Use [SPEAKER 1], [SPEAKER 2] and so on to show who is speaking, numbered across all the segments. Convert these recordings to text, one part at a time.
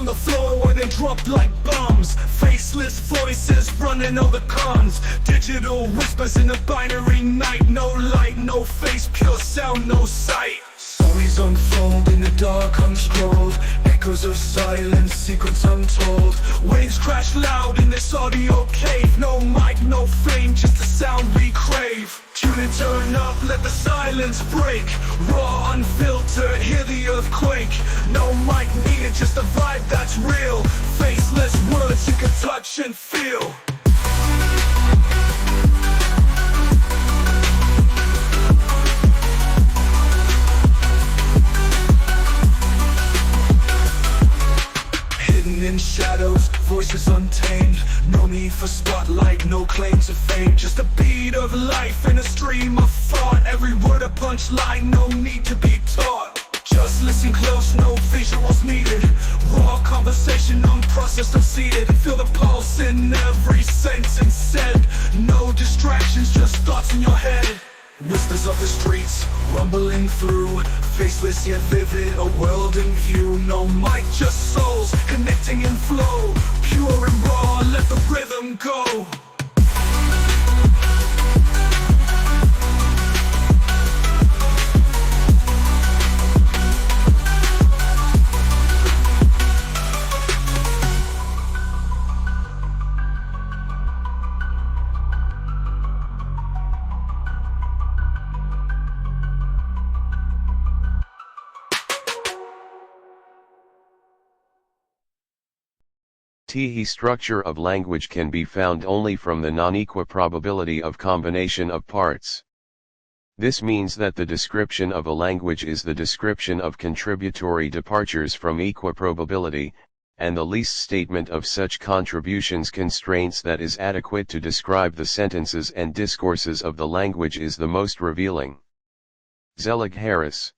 [SPEAKER 1] the floor where they drop like bombs. Faceless voices running all the cons. Digital whispers in the binary night. No light, no face, pure sound, no sight. Stories unfold in the dark unscrolled. Echoes of silence, secrets untold. Waves crash loud in this audio cave. No mic, no fame, just the sound we crave. Tune and turn up, let the silence break. Raw, unfiltered, hear the earthquake. No mic needed, just a vibe that's real. Faceless words you can touch and feel. In shadows, voices untamed. No need for spotlight, no claim to fame. Just a beat of life in a stream of thought. Every word a punchline, no need to be taught. Just listen close, no visuals needed. Raw conversation, unprocessed, unseated. Feel the pulse in every sentence said. No distractions, just thoughts in your head. Whispers of the streets, rumbling through. Faceless yet vivid, a world in view. No mic, just souls, connecting in flow. Pure and raw, let the rhythm go.
[SPEAKER 2] The structure of language can be found only from the non-equal probability of combination of parts. This means that the description of a language is the description of contributory departures from equal probability, and the least statement of such contributions constraints that is adequate to describe the sentences and discourses of the language is the most revealing. Zellig Harris.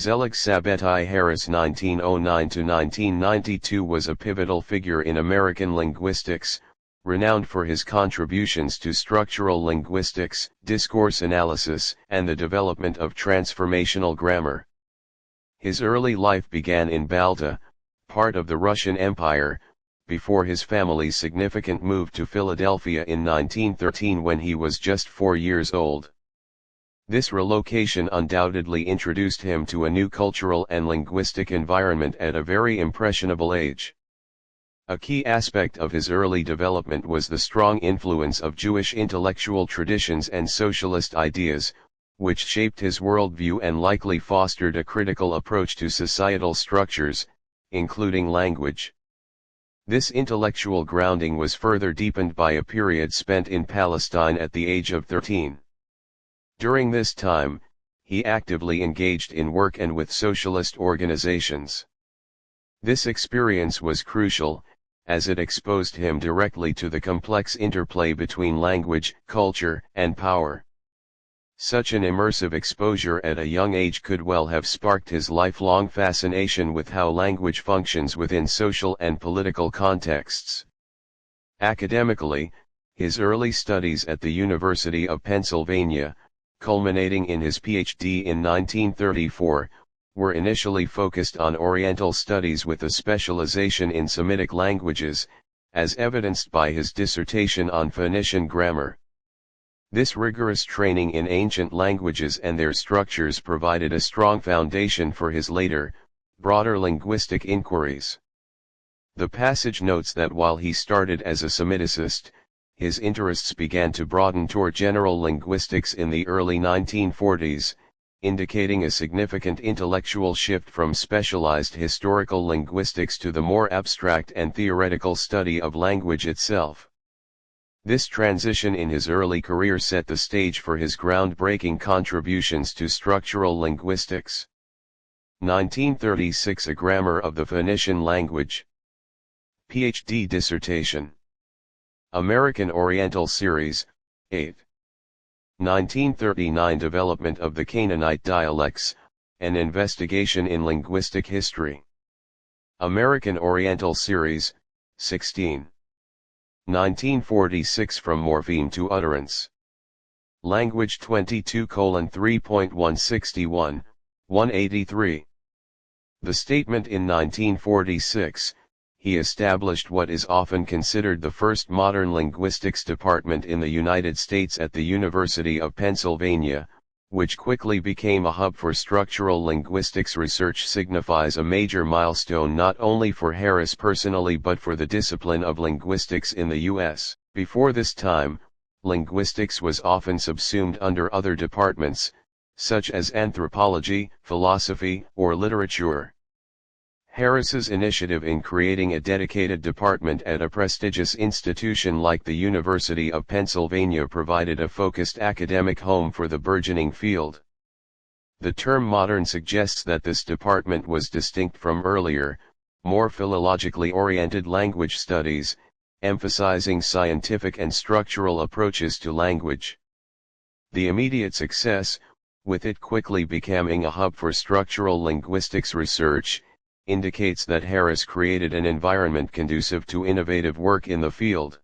[SPEAKER 2] Zellig Sabeti Harris 1909–1992 was a pivotal figure in American linguistics, renowned for his contributions to structural linguistics, discourse analysis, and the development of transformational grammar. His early life began in Balta, part of the Russian Empire, before his family's significant move to Philadelphia in 1913 when he was just 4 years old. This relocation undoubtedly introduced him to a new cultural and linguistic environment at a very impressionable age. A key aspect of his early development was the strong influence of Jewish intellectual traditions and socialist ideas, which shaped his worldview and likely fostered a critical approach to societal structures, including language. This intellectual grounding was further deepened by a period spent in Palestine at the age of 13. During this time, he actively engaged in work and with socialist organizations. This experience was crucial, as it exposed him directly to the complex interplay between language, culture, and power. Such an immersive exposure at a young age could well have sparked his lifelong fascination with how language functions within social and political contexts. Academically, his early studies at the University of Pennsylvania, culminating in his PhD in 1934, were initially focused on Oriental studies with a specialization in Semitic languages, as evidenced by his dissertation on Phoenician grammar. This rigorous training in ancient languages and their structures provided a strong foundation for his later, broader linguistic inquiries. The passage notes that while he started as a Semiticist, his interests began to broaden toward general linguistics in the early 1940s, indicating a significant intellectual shift from specialized historical linguistics to the more abstract and theoretical study of language itself. This transition in his early career set the stage for his groundbreaking contributions to structural linguistics. 1936 A Grammar of the Phoenician Language. PhD dissertation. American Oriental Series, 8. 1939 Development of the Canaanite Dialects, An Investigation in Linguistic History. American Oriental Series, 16. 1946 From Morpheme to Utterance. Language 22:3.161, 183. The statement in 1946, he established what is often considered the first modern linguistics department in the United States at the University of Pennsylvania, which quickly became a hub for structural linguistics research, signifies a major milestone not only for Harris personally but for the discipline of linguistics in the U.S. Before this time, linguistics was often subsumed under other departments, such as anthropology, philosophy, or literature. Harris's initiative in creating a dedicated department at a prestigious institution like the University of Pennsylvania provided a focused academic home for the burgeoning field. The term modern suggests that this department was distinct from earlier, more philologically oriented language studies, emphasizing scientific and structural approaches to language. The immediate success, with it quickly becoming a hub for structural linguistics research, indicates that Harris created an environment conducive to innovative work in the field.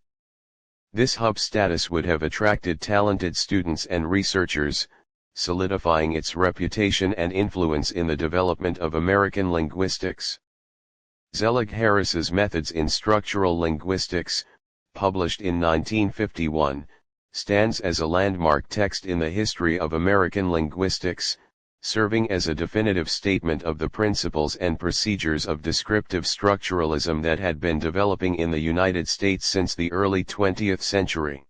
[SPEAKER 2] This hub status would have attracted talented students and researchers, solidifying its reputation and influence in the development of American linguistics. Zellig Harris's Methods in Structural Linguistics, published in 1951, stands as a landmark text in the history of American linguistics, serving as a definitive statement of the principles and procedures of descriptive structuralism that had been developing in the United States since the early 20th century.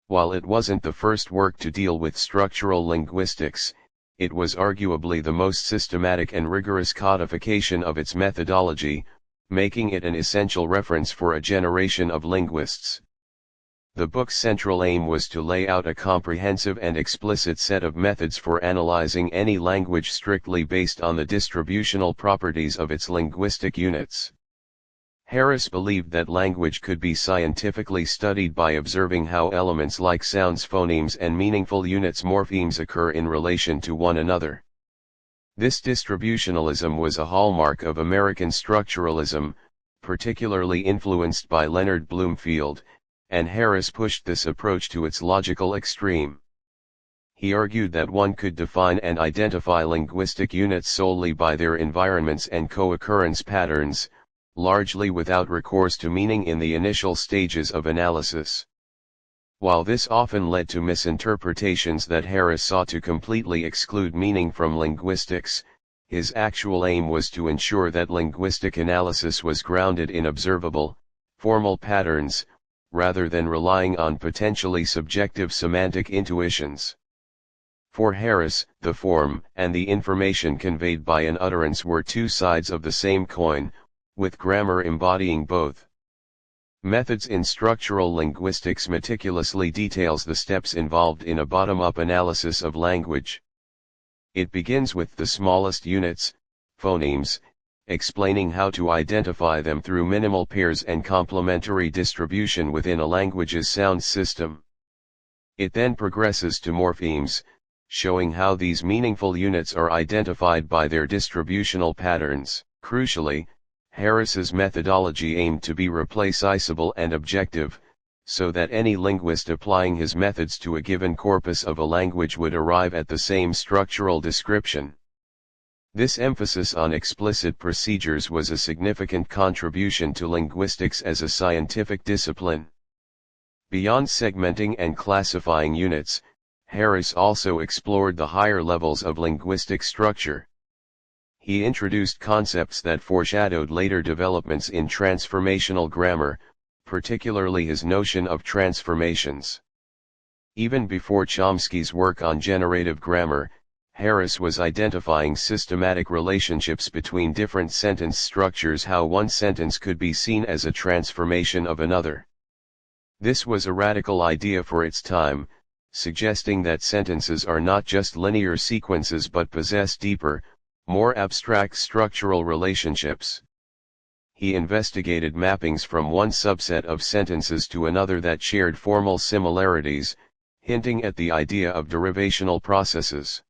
[SPEAKER 2] While it wasn't the first work to deal with structural linguistics, it was arguably the most systematic and rigorous codification of its methodology, making it an essential reference for a generation of linguists. The book's central aim was to lay out a comprehensive and explicit set of methods for analyzing any language strictly based on the distributional properties of its linguistic units. Harris believed that language could be scientifically studied by observing how elements like sounds, phonemes, and meaningful units, morphemes, occur in relation to one another. This distributionalism was a hallmark of American structuralism, particularly influenced by Leonard Bloomfield, and Harris pushed this approach to its logical extreme. He argued that one could define and identify linguistic units solely by their environments and co-occurrence patterns, largely without recourse to meaning in the initial stages of analysis. While this often led to misinterpretations that Harris sought to completely exclude meaning from linguistics, his actual aim was to ensure that linguistic analysis was grounded in observable, formal patterns, rather than relying on potentially subjective semantic intuitions. For Harris, the form and the information conveyed by an utterance were two sides of the same coin, with grammar embodying both. Methods in Structural Linguistics meticulously details the steps involved in a bottom-up analysis of language. It begins with the smallest units, phonemes, explaining how to identify them through minimal pairs and complementary distribution within a language's sound system. It then progresses to morphemes, showing how these meaningful units are identified by their distributional patterns. Crucially, Harris's methodology aimed to be replaceable and objective, so that any linguist applying his methods to a given corpus of a language would arrive at the same structural description. This emphasis on explicit procedures was a significant contribution to linguistics as a scientific discipline. Beyond segmenting and classifying units, Harris also explored the higher levels of linguistic structure. He introduced concepts that foreshadowed later developments in transformational grammar, particularly his notion of transformations. Even before Chomsky's work on generative grammar, Harris was identifying systematic relationships between different sentence structures, how one sentence could be seen as a transformation of another. This was a radical idea for its time, suggesting that sentences are not just linear sequences but possess deeper, more abstract structural relationships. He investigated mappings from one subset of sentences to another that shared formal similarities, hinting at the idea of derivational processes.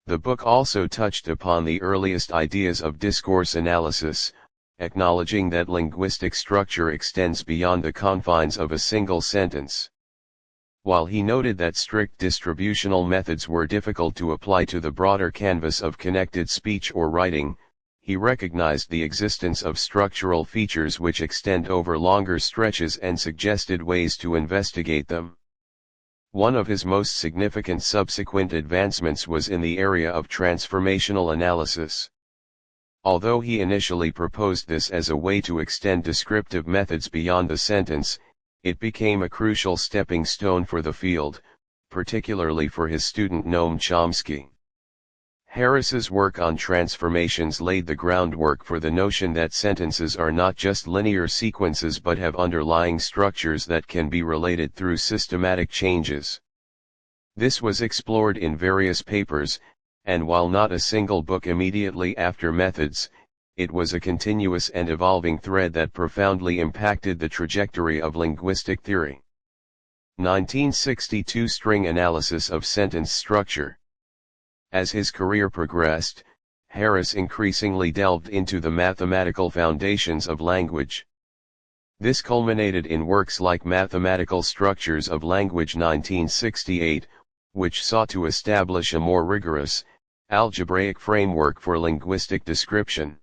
[SPEAKER 2] The book also touched upon the earliest ideas of discourse analysis, acknowledging that linguistic structure extends beyond the confines of a single sentence. While he noted that strict distributional methods were difficult to apply to the broader canvas of connected speech or writing, he recognized the existence of structural features which extend over longer stretches and suggested ways to investigate them. One of his most significant subsequent advancements was in the area of transformational analysis. Although he initially proposed this as a way to extend descriptive methods beyond the sentence, it became a crucial stepping stone for the field, particularly for his student Noam Chomsky. Harris's work on transformations laid the groundwork for the notion that sentences are not just linear sequences but have underlying structures that can be related through systematic changes. This was explored in various papers, and while not a single book immediately after Methods, it was a continuous and evolving thread that profoundly impacted the trajectory of linguistic theory. 1962 String analysis of sentence structure. As his career progressed, Harris increasingly delved into the mathematical foundations of language. This culminated in works like Mathematical Structures of Language 1968, which sought to establish a more rigorous, algebraic framework for linguistic description.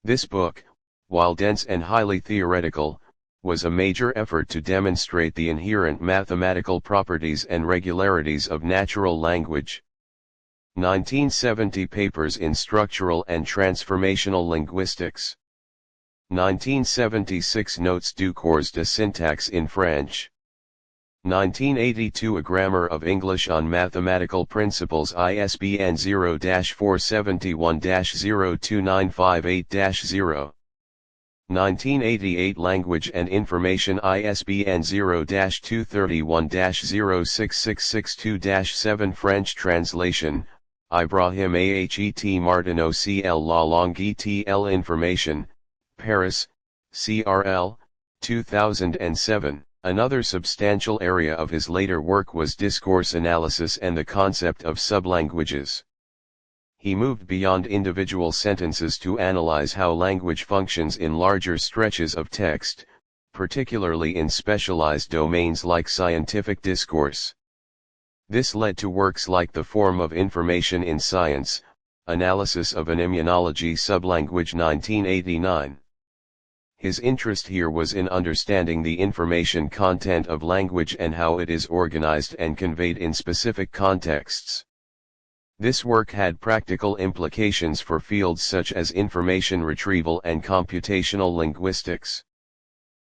[SPEAKER 2] This book, while dense and highly theoretical, was a major effort to demonstrate the inherent mathematical properties and regularities of natural language. 1970 Papers in Structural and Transformational Linguistics. 1976 Notes du cours de syntaxe in French. 1982 A Grammar of English on Mathematical Principles ISBN 0-471-02958-0. 1988 Language and Information ISBN 0-231-06662-7 French translation, Ibrahim Ahet Martineau CL La Langue ETL Information, Paris, CRL, 2007. Another substantial area of his later work was discourse analysis and the concept of sublanguages. He moved beyond individual sentences to analyze how language functions in larger stretches of text, particularly in specialized domains like scientific discourse. This led to works like The Form of Information in Science, Analysis of an Immunology Sublanguage 1989. His interest here was in understanding the information content of language and how it is organized and conveyed in specific contexts. This work had practical implications for fields such as information retrieval and computational linguistics.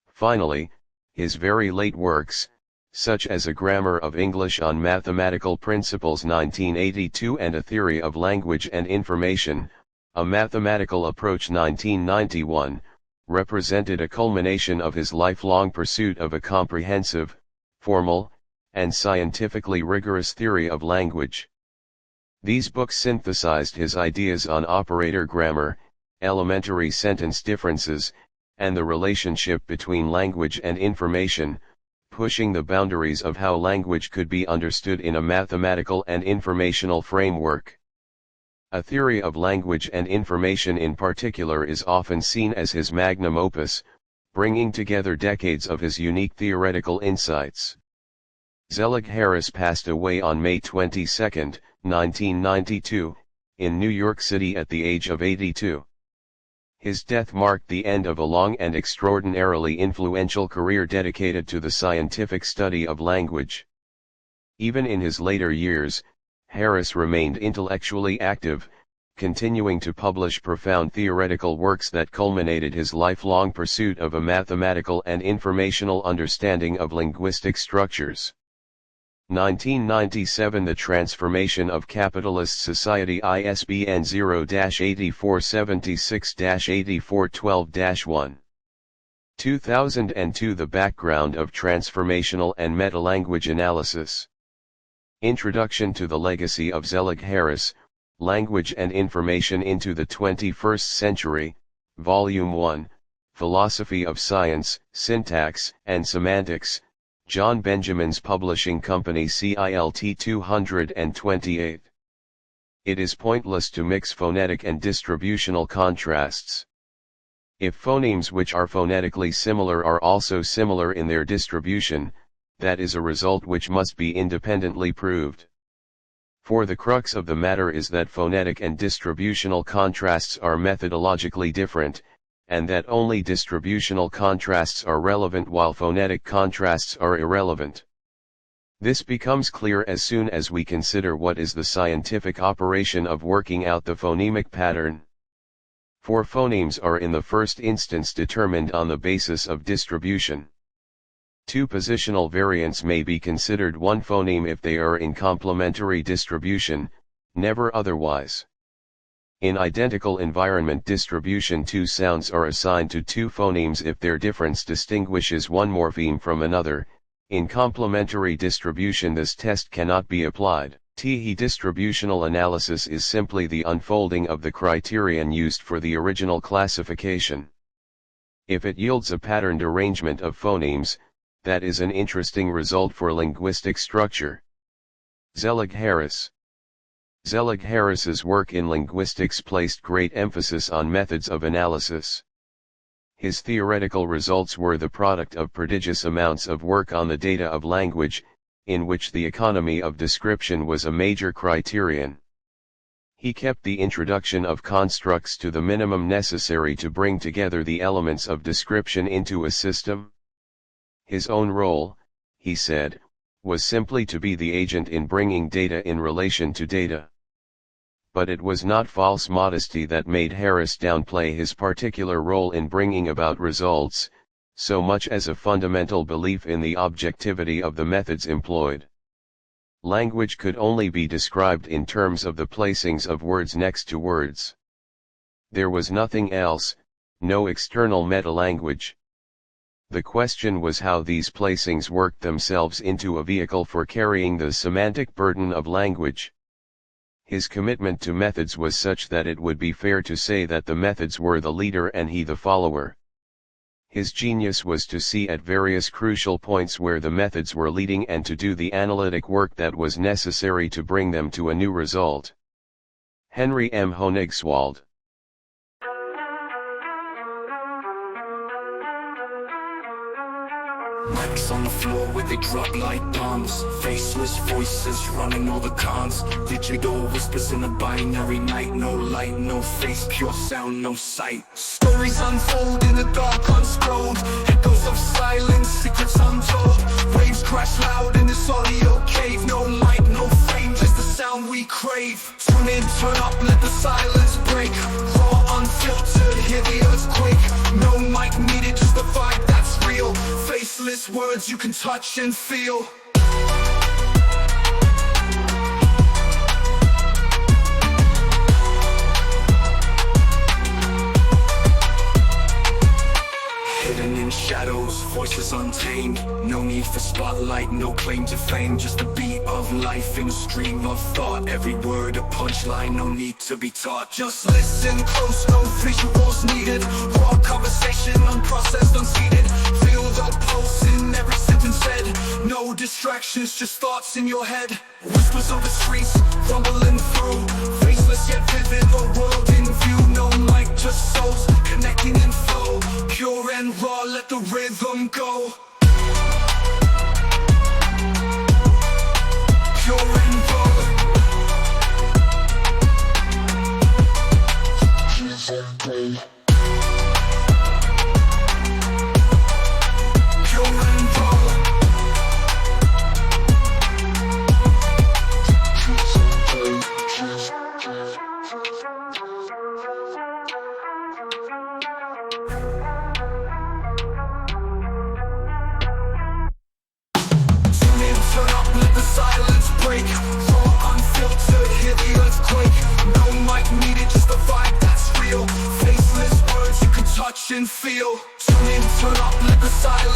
[SPEAKER 2] Finally, his very late works, such as A Grammar of English on Mathematical Principles 1982 and A Theory of Language and Information, A Mathematical Approach 1991, represented a culmination of his lifelong pursuit of a comprehensive, formal, and scientifically rigorous theory of language. These books synthesized his ideas on operator grammar, elementary sentence differences, and the relationship between language and information, pushing the boundaries of how language could be understood in a mathematical and informational framework. A Theory of Language and Information in particular is often seen as his magnum opus, bringing together decades of his unique theoretical insights. Zellig Harris passed away on May 22, 1992, in New York City at the age of 82. His death marked the end of a long and extraordinarily influential career dedicated to the scientific study of language. Even in his later years, Harris remained intellectually active, continuing to publish profound theoretical works that culminated his lifelong pursuit of a mathematical and informational understanding of linguistic structures. 1997 The Transformation of Capitalist Society ISBN 0-8476-8412-1. 2002 The Background of Transformational and Metalanguage Analysis. Introduction to the Legacy of Zellig Harris, Language and Information into the 21st Century, Volume 1, Philosophy of Science, Syntax and Semantics, John Benjamin's Publishing Company CILT 228. It is pointless to mix phonetic and distributional contrasts. If phonemes which are phonetically similar are also similar in their distribution, that is a result which must be independently proved. For the crux of the matter is that phonetic and distributional contrasts are methodologically different, and that only distributional contrasts are relevant while phonetic contrasts are irrelevant. This becomes clear as soon as we consider what is the scientific operation of working out the phonemic pattern. For phonemes are in the first instance determined on the basis of distribution. Two positional variants may be considered one phoneme if they are in complementary distribution, never otherwise. In identical environment distribution, two sounds are assigned to two phonemes if their difference distinguishes one morpheme from another. In complementary distribution this test cannot be applied. Distributional analysis is simply the unfolding of the criterion used for the original classification. If it yields a patterned arrangement of phonemes, that is an interesting result for linguistic structure. Zellig-Harris. Zellig-Harris's work in linguistics placed great emphasis on methods of analysis. His theoretical results were the product of prodigious amounts of work on the data of language, in which the economy of description was a major criterion. He kept the introduction of constructs to the minimum necessary to bring together the elements of description into a system. His own role, he said, was simply to be the agent in bringing data in relation to data. But it was not false modesty that made Harris downplay his particular role in bringing about results, so much as a fundamental belief in the objectivity of the methods employed. Language could only be described in terms of the placings of words next to words. There was nothing else, no external meta-language. The question was how these placings worked themselves into a vehicle for carrying the semantic burden of language. His commitment to methods was such that it would be fair to say that the methods were the leader and he the follower. His genius was to see at various crucial points where the methods were leading and to do the analytic work that was necessary to bring them to a new result. Henry M. Honigswald.
[SPEAKER 1] Mics on the floor where they drop like bombs. Faceless voices running all the cons. Digital whispers in a binary night. No light, no face, pure sound, no sight. Stories unfold in the dark unscrolled. Echoes of silence, secrets untold. Waves crash loud in this audio cave. No mic, no frame, just the sound we crave. Tune in, turn up, let the silence break. Raw, unfiltered, hear the earthquake. No mic needed, just the vibe that's real. Faceless words you can touch and feel. Hidden in shadows, voices untamed. No need for spotlight, no claim to fame. Just the beat of life in a stream of thought. Every word a punchline, no need to be taught. Just listen close, no visuals needed. Raw conversation, unprocessed, unseated. Feel the pulse in every sentence said. No distractions, just thoughts in your head. Whispers of the streets, rumbling through. Faceless yet vivid, the world in view. No mic, just souls, connecting in flow. Pure and raw, let the rhythm go. Pure and raw. And feel. Tune in, turn up, let the silence